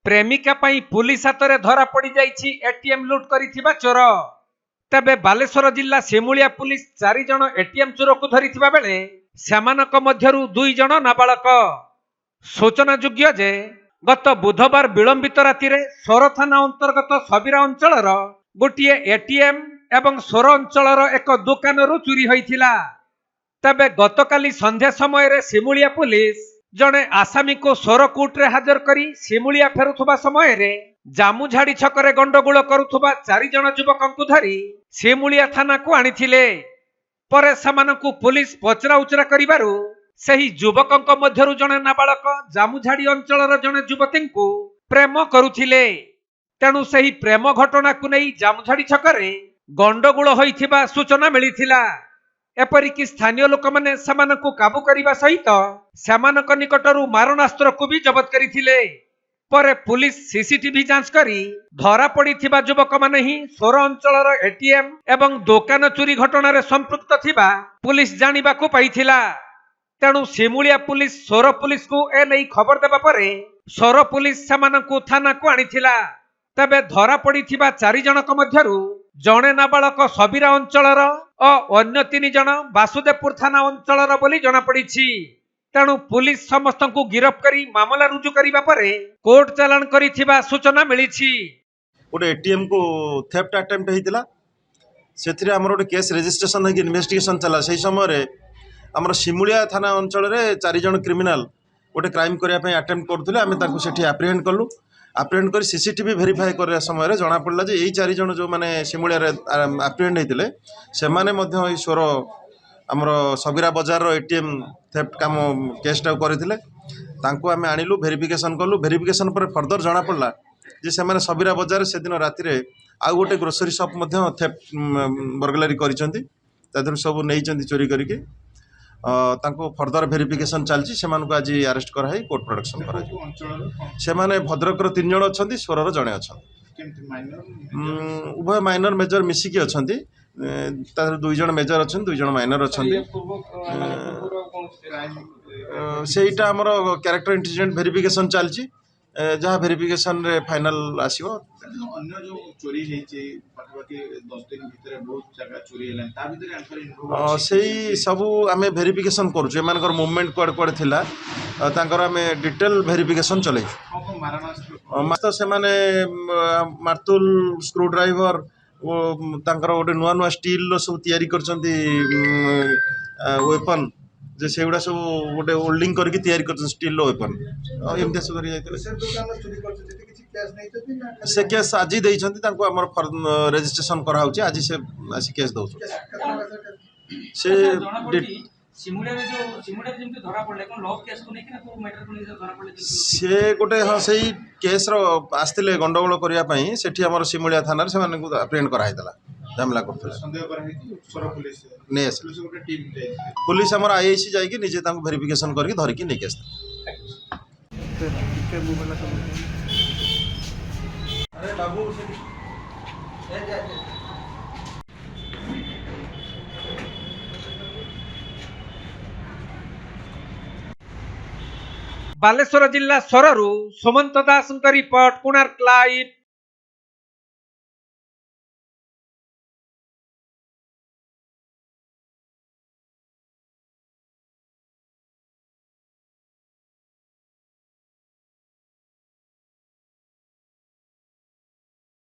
प्रेमिका पाई पुलिस हाथ में धरा पड़ जाइछि एटीएम लुट करिथिबा चोर। तेबे बालेश्वर जिला सिमुलिया पुलिस 4 जण एटीएम चोर को धरिथिबा बेले सेमानक मध्यरु 2 जण नाबालक। सूचनायोग्य जे गत बुधवार विलंबित राति रे सोर थाना अंतर्गत सबीरा अंचलर गोटिए एटीएम एवं सोर अंचलर एक दुकान चोरी होइथिला। तेबे गतकाली संध्या समय रे सिमुलिया पुलिस जड़े आसामी को सोर कोर्ट रे हाजर करी सिमुलिया फेरुथुबा समय रे जामुझाड़ी छकरे गंडगोल करुथुबा 4 जण युवकंकु धरी सिमुलिया थाना को आनिथिले। परे समानकु पुलिस पचरा उचरा करिबारु सही युवकंक मध्यरु जणे नाबालक जामुझाड़ी अंचलर जणे युवतींकु प्रेम करुथिले। तेणु सही प्रेम घटना को नहीं जामुझाड़ी छकरे गंडगोल होइथिबा सूचना मिलिथिला। एपरिकी स्थानीय लोक माने समानकु काबू करिबा सहित समानक निकटरू मारणास्त्र को भी जबत करिथिले। परे पुलिस सीसीटीवी जांच करी धरा पड़िथिबा युवक माने ही सोर अंचलर एटीएम एवं दुकान चोरी घटना रे संपृक्त थिबा पुलिस जानिबा को पाइथिला। तेणु सिमुलिया पुलिस सोर पुलिस को ए नै खबर देबा परे सोर पुलिस समानकु थाना को आनिथिला। तबे धरा पड़िथिबा 4 जनक मध्यरु जणे नाबालक सबीरा अंचलर और अन्य 3 जण वासुदेवपुर थाना अंचलर बोली जना पड़िछि। तेणु पुलिस समस्त को गिरफ्त करी मामला रुजु करिबा परे कोर्ट चालान करिथिबा सूचना मिलिछि। गोटे एटीएम को थेफ्ट अटेम्प्ट हेतिला सेथिरे हमर गोटे केस रजिस्ट्रेशन है इन्वेस्टिगेशन चला। सही समय रे हमर सिमुलिया थाना अंचल रे 4 जण क्रिमिनल गोटे क्राइम करिया पय अटेम्प्ट करथुले। आमे ताकू सेठी एप्रिहेंड करलु। एप्रिहेंड कर सीसीटीवी वेरीफाई करया समय रे जना पड़ला जे एई 4 जण जो माने सिमुलिया रे एप्रिहेंड हेतिले से माने मध्य एई सोर हमर सबीरा बाजार रो एटीएम थेफ्ट काम केसटा करथिले। तांको आमे आनिलु वेरिफिकेशन करलु। वेरिफिकेशन पर फर्दर जना पड़ला जे से माने सबीरा बाजार से दिन राति रे आ गोटे ग्रोसरी शॉप मध्य थेफ्ट बर्गलारी करिसंती। तादर सब नेइचंती चोरी करिके तांको फर्दर वेरिफिकेशन चलछि। सेमानको आज अरेस्ट कराई कोर्ट प्रोडक्शन करा। से माने भद्रक रो 3 जण अछंती सोरर जणे अछंती। उभय माइनर मेजर मिसिकी अछंती। तार 2 जण मेजर अछंती 2 जण माइनर अछंती। सेइटा हमर कैरेक्टर इंटेलिजेंट वेरिफिकेशन चलछि। जहाँ वेरिफिकेशन रे फाइनल आसीबो। अन्य जो चोरी हेछि पाखपाखि 10 दिन भितर बहुत जगह चोरी हेलन ता भितर आंसर इन्वॉल्व सेई सबु आमे वेरिफिकेशन करछु। एमानकर मूवमेंट कोड कोड थिला तांकर आमे डिटेल वेरिफिकेशन चलै मारणास्त्र मास्टर से माने मार्तुल स्क्रू ड्राइवर वो तांकर गोटे नुआ नुआ स्टील रो सब तयारी करचंती वेपन जे सेगुडा सब गोटे होल्डिंग करके तयारी करछन स्टील रो वेपन एमते सब करि जायते। से दुकान चोरी करछ जति किछि केस नै तति ना से केस आज दैछंती तांको हमर रजिस्ट्रेशन करा होछि। आज से आसी केस दउ से सिमुलिया रे जो सिमुलिया जेमते धरा पड़ले कोन लव केस को नै कि ना को मैटर को नै धरा पड़ले से गोटे हां सही केस रो आस्तिले गंडगोल करिया पई सेठी हमर सिमुलिया थाना रे से माने को अप्रेंड करा हैतला झमेला करथले। संदेह करा हेति सोर पुलिस नै पुलिस गोटे टीम जाय पुलिस हमर आईआईसी जाय कि निजे तांको वेरिफिकेशन करके धरि कि नै केस। अरे बाबू बालेश्वर जिला सोररू सुमंत दास रिपोर्ट कोणार्क लाइव।